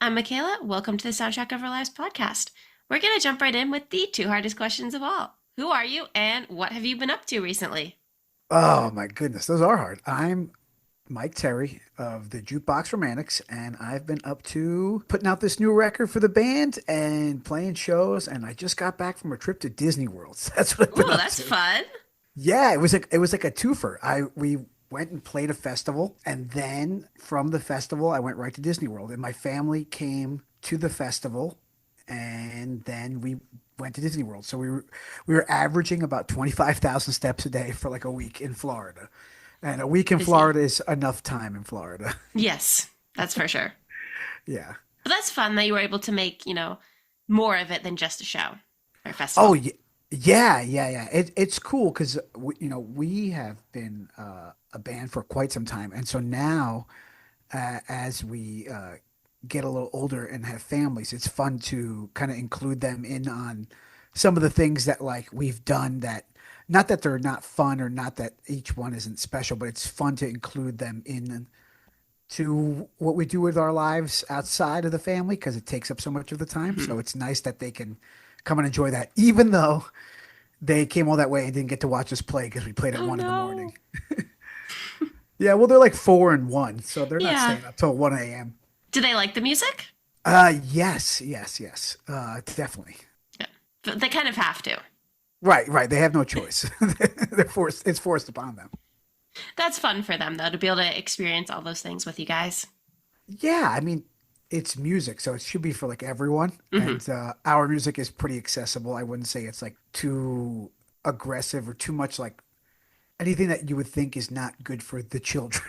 I'm Mackayla. Welcome to the Soundtrack of Our Lives podcast. We're going to jump right in with the two hardest questions of all. Who are you and what have you been up to recently? Oh my goodness, those are hard. I'm Mike Terry of the Jukebox Romantics, and I've been up to putting out this new record for the band and playing shows. And I just got back from a trip to Disney World. So that's what I've been Ooh, up that's to. fun. Yeah, it was like a twofer. We went and played a festival, and then from the festival, I went right to Disney World, and my family came to the festival, and then we went to Disney World. So we were averaging about 25,000 steps a day for like a week in Florida. And a week in Busy. Florida is enough time in Florida. Yes, that's for sure. Yeah. But that's fun that you were able to make, more of it than just a show or Oh, festival. yeah. It's cool because we have been a band for quite some time, and so now as we get a little older and have families, it's fun to kind of include them in on some of the things that like we've done that not that they're not fun or not that each one isn't special, but it's fun to include them in to what we do with our lives outside of the family because it takes up so much of the time. Mhm. So it's nice that they can come and enjoy that, even though they came all that way and didn't get to watch us play because we played at Oh 1 in the morning. no. Yeah, well, they're like 4 and 1, so they're not Yeah. staying up till 1 a.m. Do they like the music? Yes. Definitely. Yeah. But they kind of have to. Right. They have no choice. They're forced. It's forced upon them. That's fun for them, though, to be able to experience all those things with you guys. Yeah, I mean, it's music, so it should be for like everyone. Hmm. And our music is pretty accessible. I wouldn't say it's like too aggressive or too much like anything that you would think is not good for the children.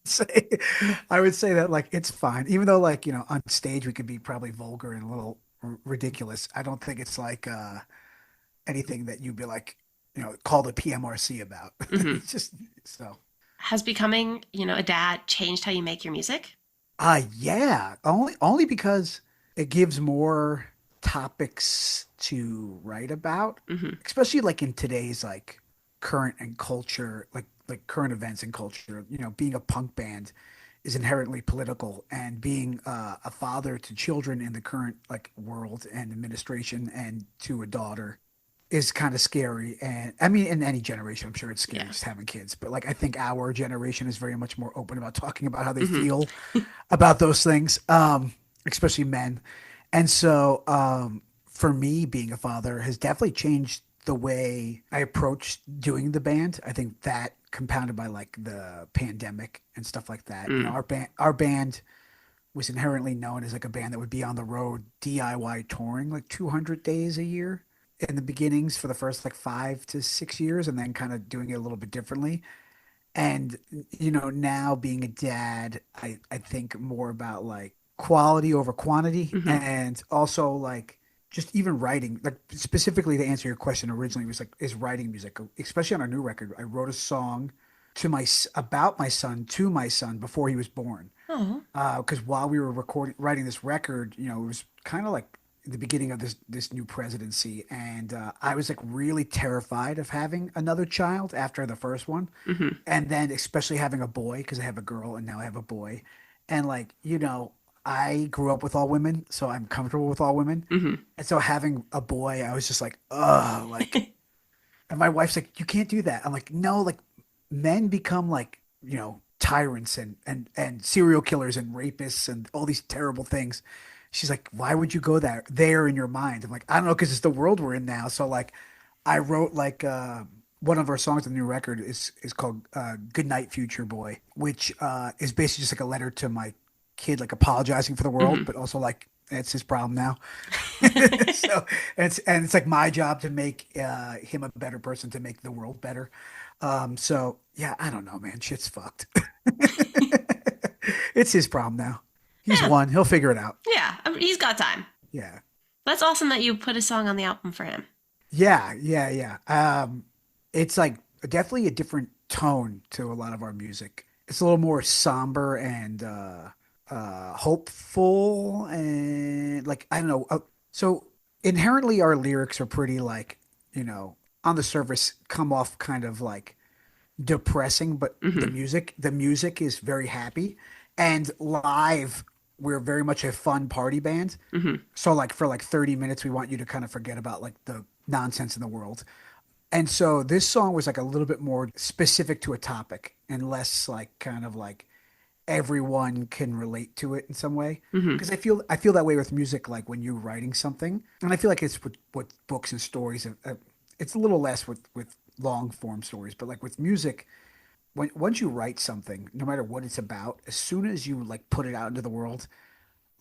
Say, I would say that like it's fine, even though like on stage we could be probably vulgar and a little ridiculous. I don't think it's like anything that you'd be like call the PMRC about. Hmm. It's just so. Has becoming, a dad changed how you make your music? Yeah, only because it gives more topics to write about, Hmm. especially like in today's like current and culture, like current events and culture. Being a punk band is inherently political, and being a father to children in the current like world and administration and to a daughter is kind of scary. And I mean, in any generation, I'm sure it's scary Yeah. just having kids. But like, I think our generation is very much more open about talking about how they Hmm. feel about those things, especially men. And so, for me, being a father has definitely changed the way I approach doing the band. I think that compounded by like the pandemic and stuff like that. Mm. Our band was inherently known as like a band that would be on the road DIY touring like 200 days a year in the beginnings for the first like 5 to 6 years, and then kind of doing it a little bit differently. And now being a dad, I think more about like quality over quantity, Hmm. and also like just even writing, like specifically to answer your question originally was like is writing music, especially on our new record. I wrote a song about my son to my son before he was born, Oh. because while we were recording writing this record, it was kind of like the beginning of this new presidency, and I was like really terrified of having another child after the first one, Hmm. and then especially having a boy because I have a girl and now I have a boy, and like I grew up with all women, so I'm comfortable with all women, Hmm. and so having a boy, I was just like, oh, like, and my wife's like, you can't do that. I'm like, no, like men become like, tyrants and serial killers and rapists and all these terrible things. She's like, why would you go there in your mind? I'm like, I don't know, because it's the world we're in now. So like I wrote like one of our songs on the new record is called Good Night Future Boy, which is basically just like a letter to my kid, like apologizing for the world, Hmm. but also like it's his problem now. So it's like my job to make him a better person, to make the world better. So yeah, I don't know, man. Shit's fucked. It's his problem now. He's Yeah. one. He'll figure it out. Yeah. I mean, he's got time. Yeah. That's awesome that you put a song on the album for him. Yeah. It's like definitely a different tone to a lot of our music. It's a little more somber and hopeful and like I don't know. So inherently, our lyrics are pretty like on the surface come off kind of like depressing, but the Hmm. music the music is very happy, and live. we're very much a fun party band. Hmm. So like for like 30 minutes, we want you to kind of forget about like the nonsense in the world. And so this song was like a little bit more specific to a topic and less like kind of like everyone can relate to it in some way. Hmm. Because I feel that way with music, like when you're writing something, and I feel like it's with books and stories. It's a little less with long form stories, but like with music, when once you write something, no matter what it's about, as soon as you like put it out into the world,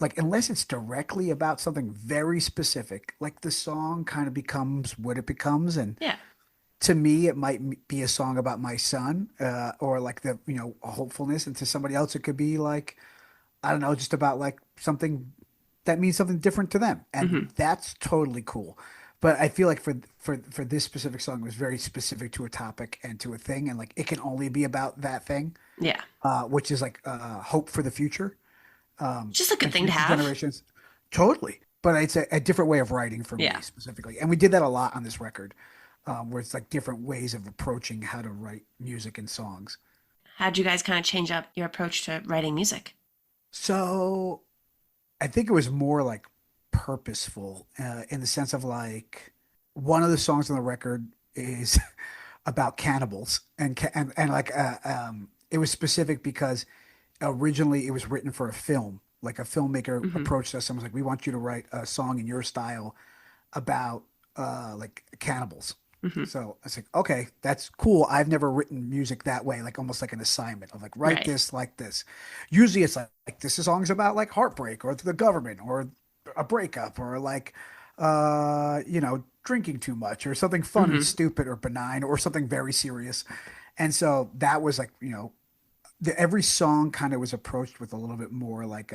like unless it's directly about something very specific, like the song kind of becomes what it becomes. And Yeah. to me, it might be a song about my son, or like the, hopefulness, and to somebody else, it could be like, I don't know, just about like something that means something different to them, and Hmm. that's totally cool. But I feel like for this specific song, it was very specific to a topic and to a thing, and like it can only be about that thing, Yeah. which is like hope for the future, Just a good and thing to future have. generations. Totally. But it's a different way of writing for me Yeah. specifically. And we did that a lot on this record, where it's like different ways of approaching how to write music and songs. How'd you guys kind of change up your approach to writing music? So I think it was more like purposeful, in the sense of like one of the songs on the record is about cannibals and like it was specific because originally it was written for a film. Like a filmmaker Hmm. approached us and was like, "We want you to write a song in your style about like cannibals." Hmm. So I was like, "Okay, that's cool. I've never written music that way, like almost like an assignment of like write Right. this like this." Usually it's like this song's about like heartbreak or the government or a breakup or like drinking too much or something fun and Hmm. stupid or benign or something very serious. And so that was like, every song kind of was approached with a little bit more like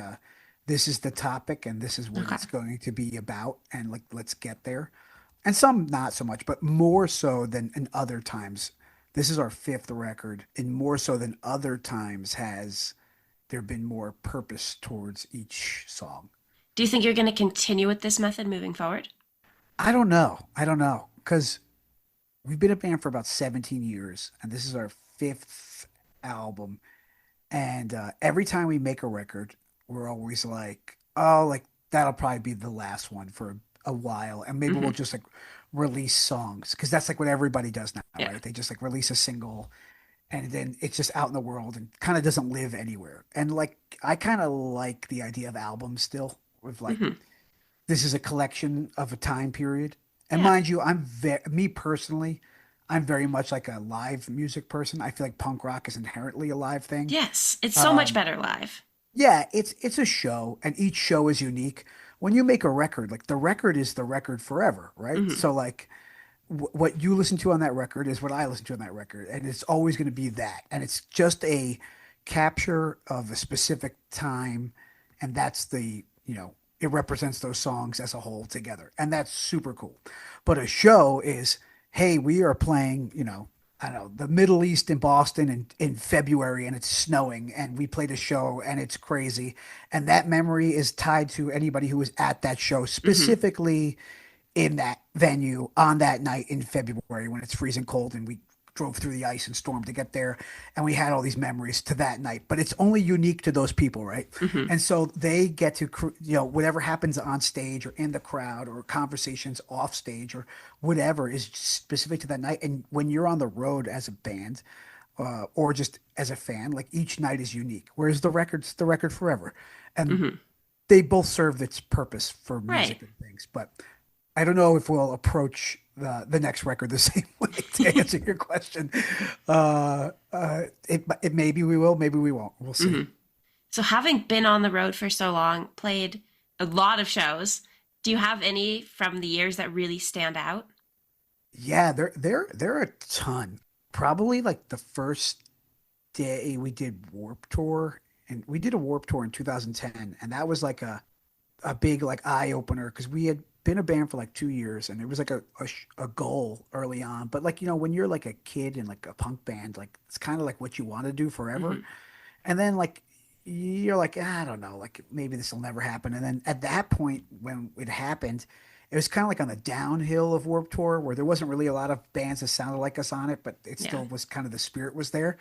this is the topic and this is what Okay. it's going to be about, and like let's get there. And some not so much, but more so than in other times. This is our fifth record, and more so than other times has there been more purpose towards each song. Do you think you're going to continue with this method moving forward? I don't know because we've been a band for about 17 years, and this is our fifth album. And every time we make a record, we're always like, oh, like that'll probably be the last one for a while. And maybe we'll Hmm. just like release songs because that's like what everybody does now, Yeah. right? They just like release a single and then it's just out in the world and kind of doesn't live anywhere. And like, I kind of like the idea of albums still, with like, Hmm. this is a collection of a time period. And Yeah. mind you, me personally, I'm very much like a live music person. I feel like punk rock is inherently a live thing. Yes. It's so much Um, better live. yeah, it's a show, and each show is unique. When you make a record, like the record is the record forever, right? Hmm. So like what you listen to on that record is what I listen to on that record, and it's always going to be that. And it's just a capture of a specific time, and that's it represents those songs as a whole together, and that's super cool. But a show is, hey, we are playing, I don't know, the Middle East in Boston in February and it's snowing and we played a show and it's crazy. And that memory is tied to anybody who was at that show, Hmm. specifically in that venue on that night in February when it's freezing cold and we drove through the ice and storm to get there, and we had all these memories to that night, but it's only unique to those people, right? Hmm. And so they get to whatever happens on stage or in the crowd or conversations off stage or whatever is specific to that night. And when you're on the road as a band, or just as a fan, like each night is unique, whereas the record forever. And Hmm. they both serve its purpose for Right. music and things. But I don't know if we'll approach the next record the same way, to answer your question. It maybe we will, maybe we won't. We'll see. Hmm. So, having been on the road for so long, played a lot of shows, do you have any from the years that really stand out? Yeah, there are a ton. Probably like the first day we did Warp Tour, and we did a Warp Tour in 2010, and that was like a big like eye opener because we had been a band for like 2 years, and it was like a goal early on. But like when you're like a kid in like a punk band, like it's kind of like what you want to do forever. Hmm. And then like you're like, I don't know, like maybe this will never happen. And then at that point when it happened, it was kind of like on the downhill of Warped Tour where there wasn't really a lot of bands that sounded like us on it, but it Yeah. still was kind of the spirit was there.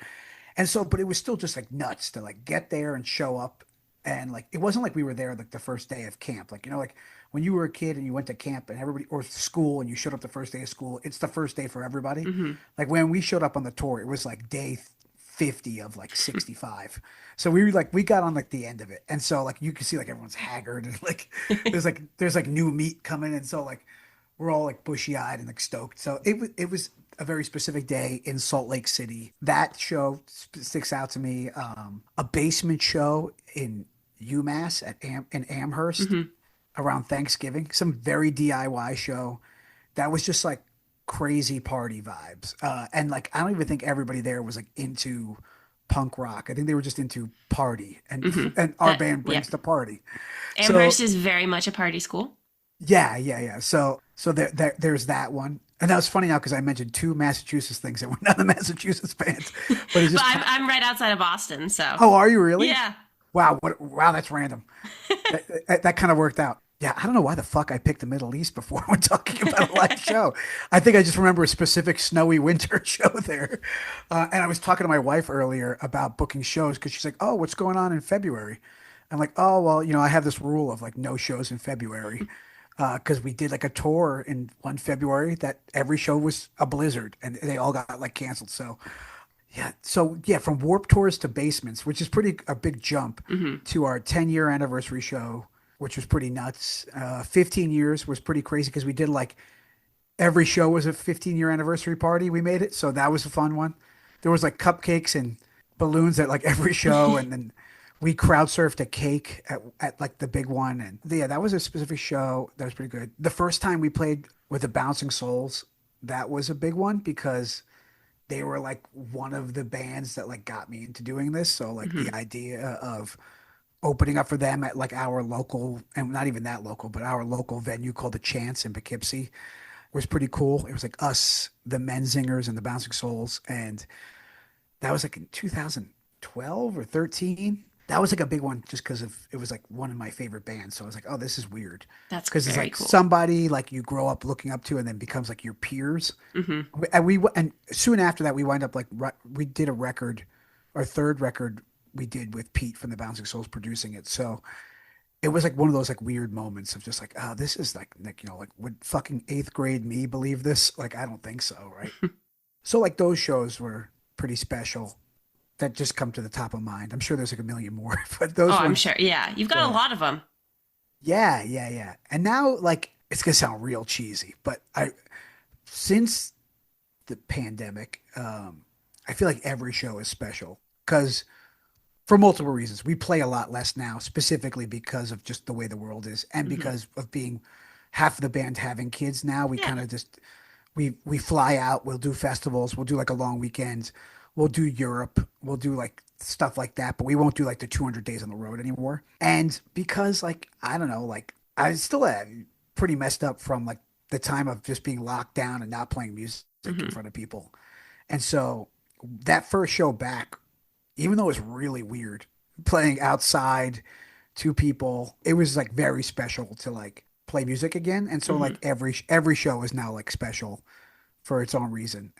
And so, but it was still just like nuts to like get there and show up. And like it wasn't like we were there like the first day of camp. Like, like when you were a kid and you went to camp and everybody or school and you showed up the first day of school, it's the first day for everybody. Hmm. Like when we showed up on the tour, it was like day 50 of like 65. So we were like we got on like the end of it. And so like you can see like everyone's haggard and like there's like new meat coming and so like we're all like bushy-eyed and like stoked. So it was a very specific day in Salt Lake City. That show sticks out to me. A basement show in UMass in Amherst Hmm. around Thanksgiving. Some very DIY show that was just like crazy party vibes. And like I don't even think everybody there was like into punk rock. I think they were just into party, and Hmm. and our That, band yeah. brings the party. So Amherst is very much a party school. yeah, yeah, yeah. So there's that one. And that was funny now because I mentioned two Massachusetts things that were not the Massachusetts bands, but it's But just I'm right outside of Boston, so oh, are you really? yeah. Wow, wow, that's random. That kind of worked out. Yeah, I don't know why the fuck I picked the Middle East before when talking about a live show. I think I just remember a specific snowy winter show there. And I was talking to my wife earlier about booking shows because she's like, "Oh, what's going on in February?" I'm like, "Oh, well, I have this rule of like no shows in February." Because we did like a tour in one February that every show was a blizzard and they all got like canceled. So yeah, from Warp Tours to Basements, which is pretty a big jump, Hmm. to our 10-year anniversary show, which was pretty nuts. 15 years was pretty crazy because we did like every show was a 15-year anniversary party. We made it, so that was a fun one. There was like cupcakes and balloons at like every show, and then we crowd surfed a cake at like the big one, and yeah, that was a specific show that was pretty good. The first time we played with the Bouncing Souls, that was a big one because they were like one of the bands that like got me into doing this. So like the Hmm. idea of opening up for them at like our local and not even that local, but our local venue called the Chance in Poughkeepsie was pretty cool. It was like us, the Menzingers and the Bouncing Souls, and that was like in 2012 or 13. That was like a big one just because of it was like one of my favorite bands. So I was like, oh, this is weird. That's Because it's very like cool. somebody like you grow up looking up to and then becomes like your peers. Hmm. And soon after that we wind up like we did a record, our third record we did with Pete from the Bouncing Souls producing it. So it was like one of those like weird moments of just like, oh, this is like like would fucking eighth grade me believe this? Like I don't think so, right? So like those shows were pretty special that just come to the top of mind. I'm sure there's like a million more, but Oh, those I'm ones, sure. Yeah, you've got a yeah, lot of them. yeah, yeah, yeah. And now like it's gonna sound real cheesy, but I since the pandemic, I feel like every show is special because for multiple reasons. We play a lot less now, specifically because of just the way the world is, and Hmm. because of being half of the band having kids now. We Yeah. kind of just we fly out. We'll do festivals. We'll do like a long weekend. We'll do Europe. We'll do like stuff like that, but we won't do like the 200 days on the road anymore. And because like I don't know, like I still pretty messed up from like the time of just being locked down and not playing music in Hmm. front of people. And so that first show back, even though it was really weird playing outside to people, it was like very special to like play music again. And so Hmm. like every show is now like special for its own reason,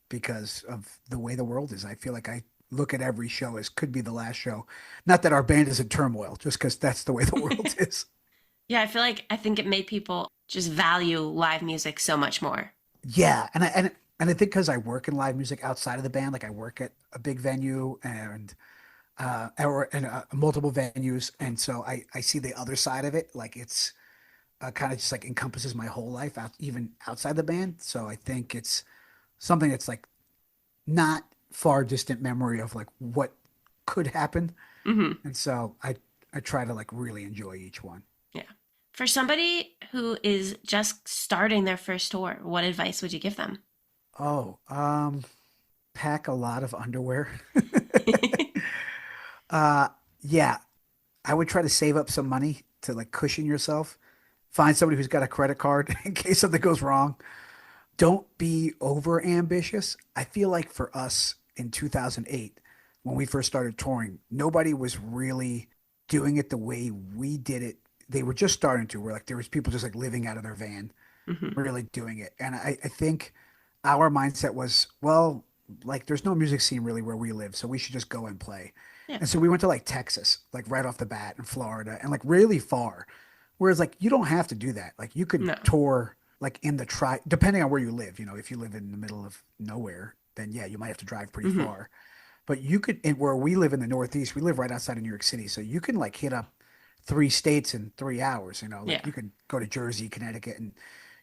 because of the way the world is. I feel like I look at every show as could be the last show. Not that our band is in turmoil, just because that's the way the world is. Yeah, I think it made people just value live music so much more. Yeah, and I think because I work in live music outside of the band, like I work at a big venue and or in multiple venues, and so I see the other side of it. Like it's kind of just like encompasses my whole life, even outside the band. So I think it's something that's like not far distant memory of like what could happen, Hmm. and so I try to like really enjoy each one. Yeah. For somebody who is just starting their first tour, what advice would you give them? Oh, pack a lot of underwear. uh, yeah, I would try to save up some money to like cushion yourself. Find somebody who's got a credit card in case something goes wrong. Don't be over ambitious. I feel like for us in 2008, when we first started touring, nobody was really doing it the way we did it. They were just starting to, where like there was people just like living out of their van, Hmm. really doing it. And I think our mindset was, well, like there's no music scene really where we live, so we should just go and play. Yeah. And so we went to like Texas, like right off the bat, and Florida, and like really far. Whereas like you don't have to do that. Like you could No. tour like in the depending on where you live. You know, if you live in the middle of nowhere, then yeah, you might have to drive pretty Hmm. far. But you could, and where we live in the Northeast, we live right outside of New York City, so you can like hit up 3 states in 3 hours. You know, like Yeah. you could go to Jersey, Connecticut, and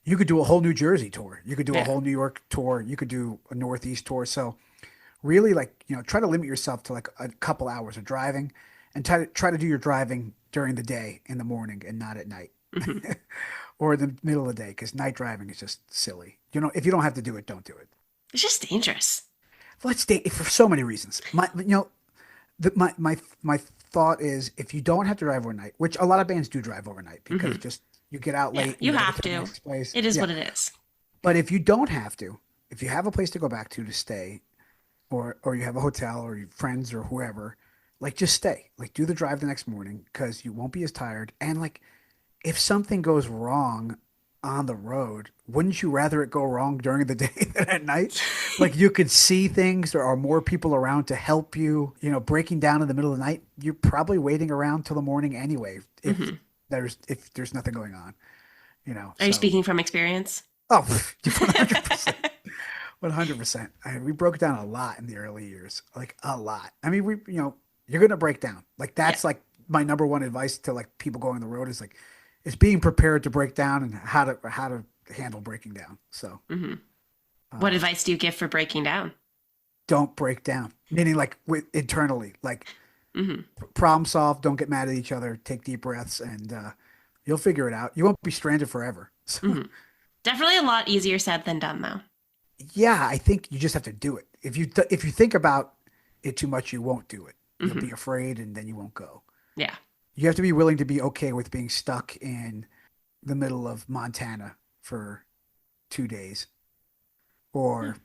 you could do a whole New Jersey tour. You could do a Yeah. whole New York tour. You could do a Northeast tour. So really, like try to limit yourself to like a couple hours of driving, and try to do your driving during the day in the morning and not at night Hmm. or in the middle of the day because night driving is just silly. You know, if you don't have to do it, don't do it. It's just dangerous. Let's date for so many reasons. My thought is if you don't have to drive overnight, which a lot of bands do drive overnight because Hmm. just you get out Yeah. late and You you got to get have to the to. next place. It is Yeah, what it is. but if you don't have to, if you have a place to go back to stay, or you have a hotel or your friends or whoever, like just stay. Like do the drive the next morning because you won't be as tired. And like if something goes wrong on the road, wouldn't you rather it go wrong during the day than at night? Like you could see things, there are more people around to help you, breaking down in the middle of the night, you're probably waiting around till the morning anyway Hmm. if there's nothing going on. Are you So speaking from experience? oh, 100%. 100%. We broke down a lot in the early years, like a lot. I mean, you're going to break down. Like Yeah. that's like my number one advice to like people going on the road is being prepared to break down and how to handle breaking down. So, Hmm. What uh, advice do you give for breaking down? don't break down, meaning like internally, like Hmm. problem solve, don't get mad at each other, take deep breaths and you'll figure it out. You won't be stranded forever. So, Hmm. Definitely a lot easier said than done, though. yeah, I think you just have to do it. If you think about it too much, you won't do it. You'll Hmm. be afraid, and then you won't go. Yeah. You have to be willing to be okay with being stuck in the middle of Montana for 2 days, Yeah. or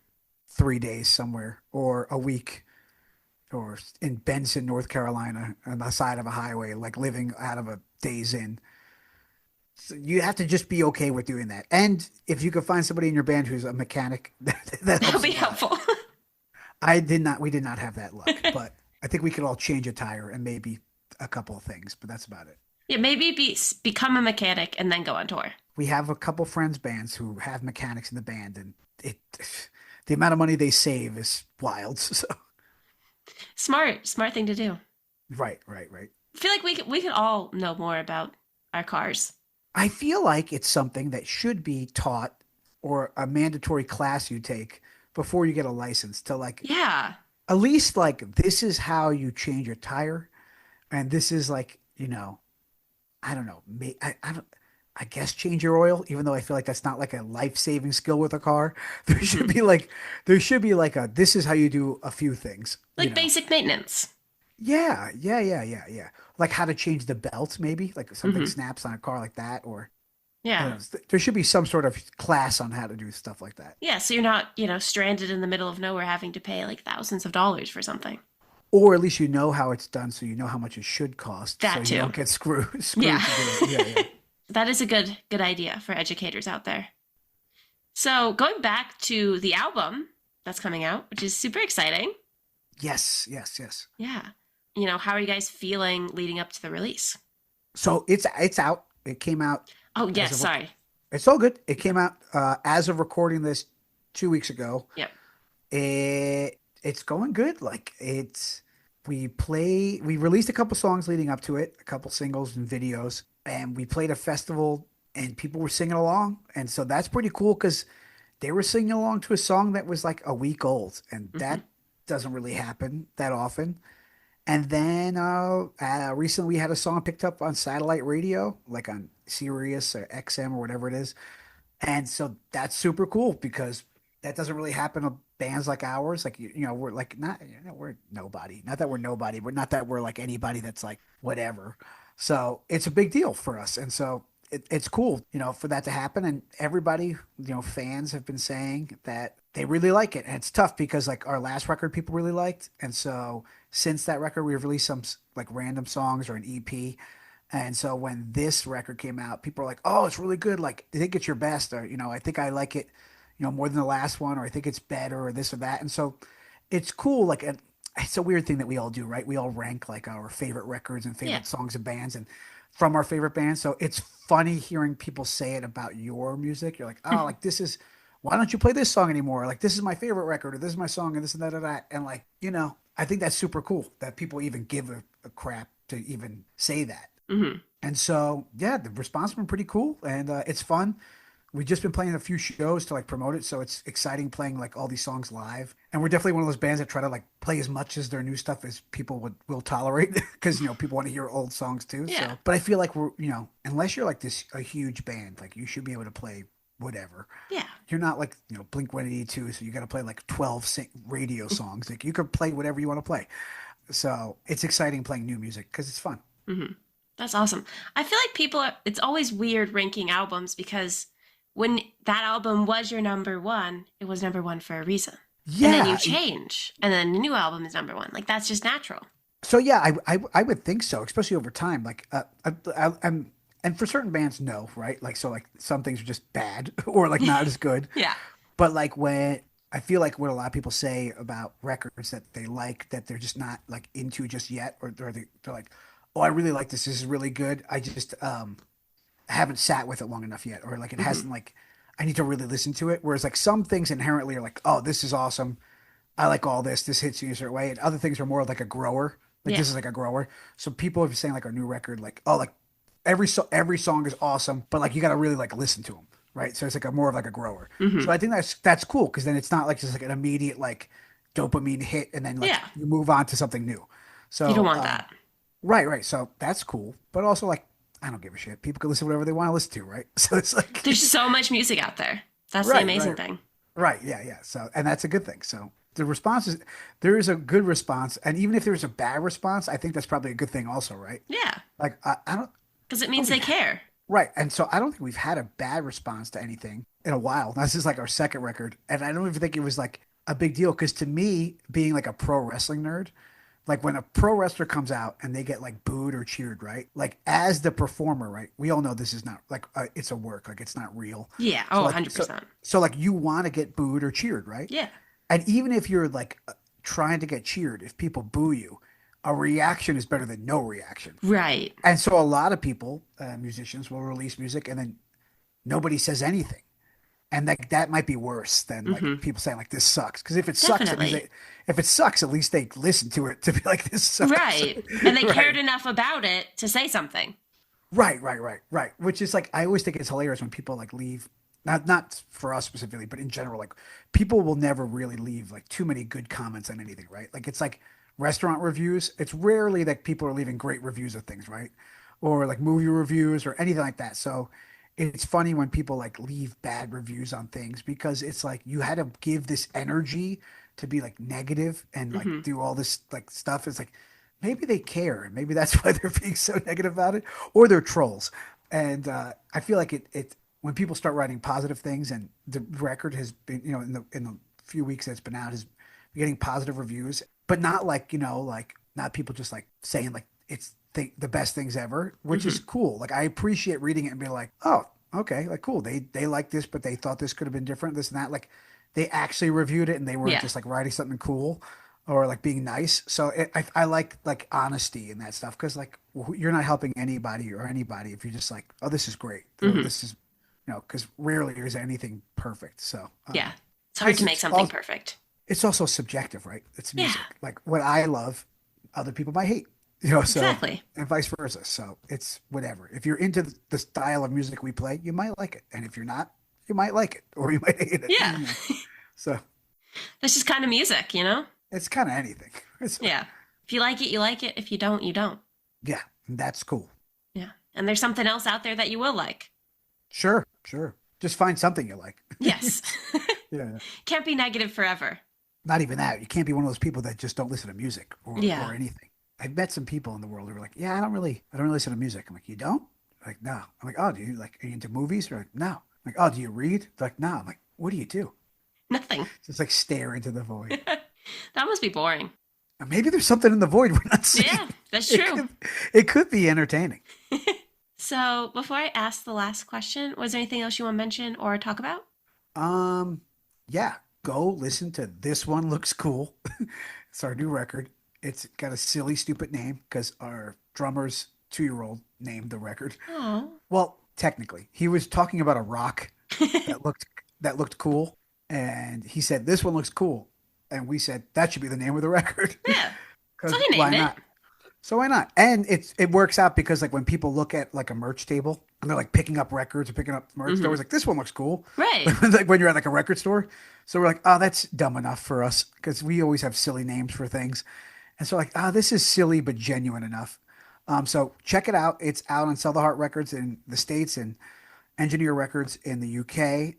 3 days somewhere, or a week, or in Benson, North Carolina, on the side of a highway, like living out of a Days Inn. So you have to just be okay with doing that. And if you could find somebody in your band who's a mechanic, that That'll helps be a lot. helpful. We did not have that luck, but I think we could all change a tire and maybe a couple of things, but that's about it. Yeah, maybe become a mechanic and then go on tour. We have a couple friends bands who have mechanics in the band and it the amount of money they save is wild. So Smart thing to do. right, right, right. I feel like we could all know more about our cars. I feel like it's something that should be taught or a mandatory class you take before you get a license to like Yeah. at least like this is how you change your tire and this is like, I don't know. I don't. I guess change your oil, even though I feel like that's not like a life-saving skill with a car. There should Hmm. be like, there should be like a. This is how you do a few things. Like basic maintenance. Yeah, yeah, yeah, yeah, yeah. Like how to change the belt, maybe like something Hmm. snaps on a car like that, or I don't Yeah. know. There should be some sort of class on how to do stuff like that. Yeah, so you're not, stranded in the middle of nowhere having to pay like thousands of dollars for something. Or at least you know how it's done, so you know how much it should cost, so That you too. don't get screwed Yeah. screwed to do it. Yeah, yeah. That is a good idea for educators out there. So, going back to the album that's coming out, which is super exciting. Yes, yes, yes. Yeah. How are you guys feeling leading up to the release? So it's out. It came out Oh, as yes, of sorry. it's all good. It came out as of recording this 2 weeks ago. Yep. It's going good. Like we released a couple songs leading up to it, a couple singles and videos, and we played a festival and people were singing along. And so that's pretty cool because they were singing along to a song that was like a week old, and Hmm. that doesn't really happen that often. And then recently we had a song picked up on satellite radio, like on Sirius or XM or whatever it is. And so that's super cool because that doesn't really happen to bands like ours. Like, we're like not, we're nobody. Not that we're nobody, but not that we're like anybody that's like whatever. So it's a big deal for us. And so it's cool, for that to happen. And everybody, fans have been saying that they really like it. And it's tough because like our last record people really liked. And so since that record, we've released some like random songs or an EP. And so when this record came out, people are like, "Oh, it's really good. Like, I think it's your best, or I think I like it, more than the last one, or I think it's better, or this or that." And so it's cool. Like, it's a weird thing that we all do, right? We all rank like our favorite records and Yeah. favorite songs and bands, and from our favorite bands. So it's funny hearing people say it about your music. You're like, oh, like this is. Why don't you play this song anymore? Like, this is my favorite record, or this is my song, and this and that, and that. And like, I think that's super cool that people even give a crap to even say that. Hmm. And so, yeah, the response has been pretty cool, and it's fun. We've just been playing a few shows to like promote it, so it's exciting playing like all these songs live. And we're definitely one of those bands that try to like play as much as their new stuff as people will tolerate, because people want to hear old songs too. Yeah. So, but I feel like unless you're like this a huge band, like you should be able to play whatever. Yeah. You're not like Blink 182, so you got to play like 12 radio songs. Like you could play whatever you want to play. So it's exciting playing new music because it's fun. Hmm. That's awesome. I feel like it's always weird ranking albums because when that album was your number one, it was number one for a reason. And then you Yeah. change, and then the new album is number one. Like, that's just natural. So yeah, I would think so, especially over time. Like I'm and for certain bands, no, right? Like so, like some things are just bad or like not as good. Yeah. But like when I feel like what a lot of people say about records that they like that they're just not like into just yet, or they're like, oh, I really like this. This is really good. I just haven't sat with it long enough yet, or like it Hmm. hasn't like I need to really listen to it. Whereas like some things inherently are like, oh, this is awesome. I like all this. This hits you a certain way. And other things are more like a grower. Like Yeah. this is like a grower. So people are saying like our new record, like, oh, like every song is awesome, but like you got to really like listen to them, right? So it's like a more of like a grower. So Hmm. I think that's cool because then it's not like just like an immediate like dopamine hit and then like Yeah. you move on to something new. You don't So want that. right, right. So that's cool, but also like I don't give a shit. People can listen to whatever they want to listen to, right? So it's like There's so much music out there. That's the right, amazing right, thing. right. Yeah, yeah. So and that's a good thing. So the response is there is a good response, and even if there's a bad response, I think that's probably a good thing also, right? Yeah. Like I don't Because it know means if we've they care. right, and so I don't think we've had a bad response to anything in a while. This is like our second record, and I don't even think it was like a big deal because to me, being like a pro wrestling nerd, like when a pro wrestler comes out and they get like booed or cheered, right? Like as the performer, right? We all know this is not like it's a work, like it's not real. Yeah. Oh, So like 100%. so like you want to get booed or cheered, right? Yeah. And even if you're like trying to get cheered, if people boo you, a reaction is better than no reaction. Right. And so a lot of people, musicians, will release music and then nobody says anything. And like that might be worse than like Hmm. people saying like this sucks. Because if it sucks, it means Definitely. if it sucks, at least they listen to it to be like this sucks. Right. And they cared Right. enough about it to say something. Right, right, right, right. Which is like I always think it's hilarious when people like leave, not for us specifically, but in general, like people will never really leave like too many good comments on anything, right? Like it's like restaurant reviews. It's rarely that people are leaving great reviews of things, right? Or like movie reviews or anything like that. So it's funny when people like leave bad reviews on things because it's like you had to give this energy to be like negative and like Hmm. do all this like stuff. It's like maybe they care and maybe that's why they're being so negative about it or they're trolls. And I feel like it when people start writing positive things and the record has been in the few weeks that it's been out has been getting positive reviews, but not like like not people just like saying like it's the best things ever, which is Hmm. cool. Like I appreciate reading it and being like, oh, okay, like cool. They like this, but they thought this could have been different, this and that. Like they actually reviewed it and they weren't Yeah. just like writing something cool or like being nice. So I like honesty and that stuff because like you're not helping anybody if you're just like, oh, this is great or Hmm. this is because rarely is anything perfect. So Yeah. It's hard because to make something perfect. it's also subjective, right? It's Yeah. music. Like what I love, other people might hate. So Exactly. and vice versa. So it's whatever. If you're into the style of music we play, you might like it, and if you're not, you might like it or you might hate it. Yeah. So That's just kind of music, you know? it's kind of anything. It's, Yeah. If you like it, you like it. If you don't, you don't. yeah, that's cool. Yeah. And there's something else out there that you will like. Sure, sure. Just find something you like. Yes. Yeah. Can't be negative forever. Not even that. You can't be one of those people that just don't listen to music Yeah. or anything. I've met some people in the world who are like, yeah, I don't really listen to music. I'm like, you don't? Like, no. I'm like, oh, do you like, are you into movies? They're like, no. I'm like, oh, do you read? They're like, no. I'm like, what do you do? Nothing. Just like stare into the void. That must be boring. And maybe there's something in the void we're not Yeah, seeing. that's It true. could, it could be entertaining. So, before I ask the last question, was there anything else you want to mention or talk about? Um, yeah. go listen to This One Looks Cool. It's our new record. It's got a silly, stupid name because our drummer's 2-year-old named the record. Oh. Well, technically, he was talking about a rock that looked that looked cool, and he said, "This one looks cool," and we said that should be the name of the record Yeah. So because he why named it. not? So why not? And it works out because like when people look at like a merch table and they're like picking up records or picking up merch, they're Hmm. always like, "This one looks cool." Right. Like when you're at like a record store. So we're like, "Oh, that's dumb enough for us," because we always have silly names for things. And so like, "Ah, this is silly but genuine enough." So check it out. It's out on Sell the Heart Records in the States and Engineer Records in the UK.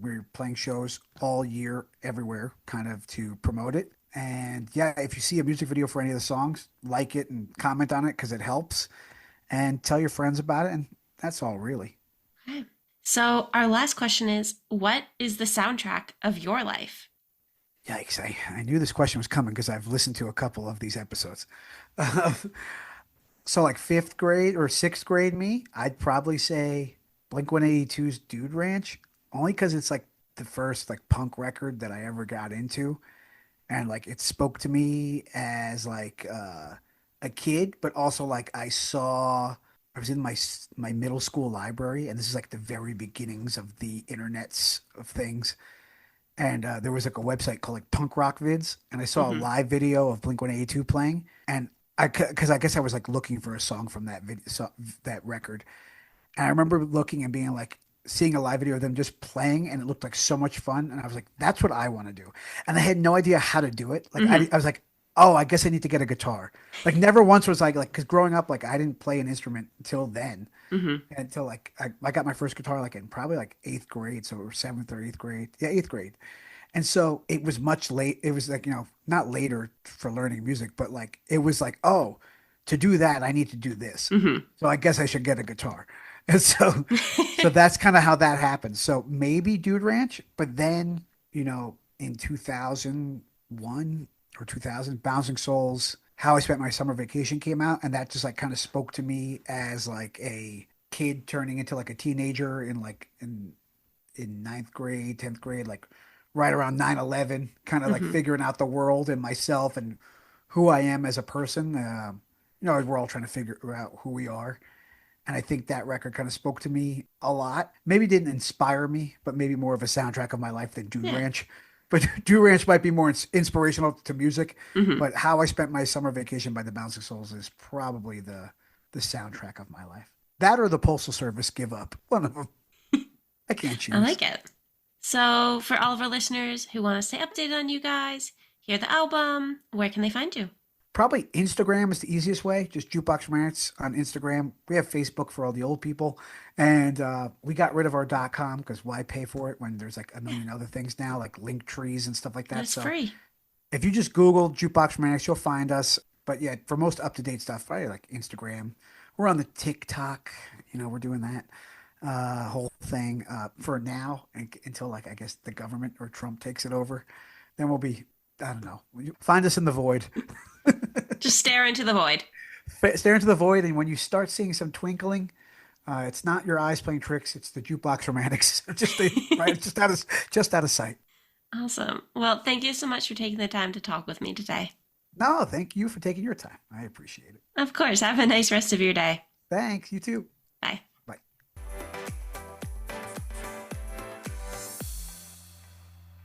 We're playing shows all year, everywhere, kind of to promote it. And yeah, if you see a music video for any of the songs, like it and comment on it because it helps, and tell your friends about it. And that's all, really. Okay. So our last question is, what is the soundtrack of your life? Yikes! I knew this question was coming because I've listened to a couple of these episodes. So like fifth grade or sixth grade me, I'd probably say Blink 182's Dude Ranch, only because it's like the first like punk record that I ever got into. And like it spoke to me as like a kid, but also like I was in my middle school library, and this is like the very beginnings of the internets of things. And there was like a website called like Punk Rock Vids, and I saw a Hmm. live video of Blink 182 playing, and because I guess I was like looking for a song from that video, that record, and I remember looking and being like, seeing a live video of them just playing, and it looked like so much fun. And I was like, that's what I want to do. And I had no idea how to do it. Like, Hmm. I was like, oh, I guess I need to get a guitar. Like, never once was like, because growing up, like, I didn't play an instrument until then, Hmm. until like, I got my first guitar like in probably like eighth grade. So, or seventh or eighth grade. Yeah, eighth grade. And so it was much late. It was like, not later for learning music, but like, it was like, oh, to do that, I need to do this. Hmm. So I guess I should get a guitar. And so that's kind of how that happened. So maybe Dude Ranch, but then, in 2001 or 2000, Bouncing Souls, How I Spent My Summer Vacation came out. And that just like kind of spoke to me as like a kid turning into like a teenager in ninth grade, 10th grade, like right around 9/11, kind of like Hmm. figuring out the world and myself and who I am as a person. We're all trying to figure out who we are. And I think that record kind of spoke to me a lot. Maybe didn't inspire me, but maybe more of a soundtrack of my life than Dude Yeah. Ranch. But Dude Ranch might be more inspirational to music. Hmm. But How I Spent My Summer Vacation by the Bouncing Souls is probably the soundtrack of my life. That or the Postal Service Give Up. One of them. I can't I choose. like it. So for all of our listeners who want to stay updated on you guys, hear the album, where can they find you? Probably Instagram is the easiest way. Just Jukebox Romantics on Instagram. We have Facebook for all the old people, and we got rid of our .com because why pay for it when there's like a Yeah, million other things now, like link trees and stuff like and that. it's So free. if you just Google Jukebox Romantics, you'll find us. But yeah, for most up to date stuff, probably like Instagram. We're on the TikTok. We're doing that whole thing for now until like I guess the government or Trump takes it over. Then we'll be. I don't know. Find us in the void. Just stare into the void. Stare into the void, and when you start seeing some twinkling, it's not your eyes playing tricks; it's the jukebox romantics. Right, just out of sight. Awesome. Well, thank you so much for taking the time to talk with me today. No, thank you for taking your time. I appreciate it. Of course. Have a nice rest of your day. Thanks. You too. Bye.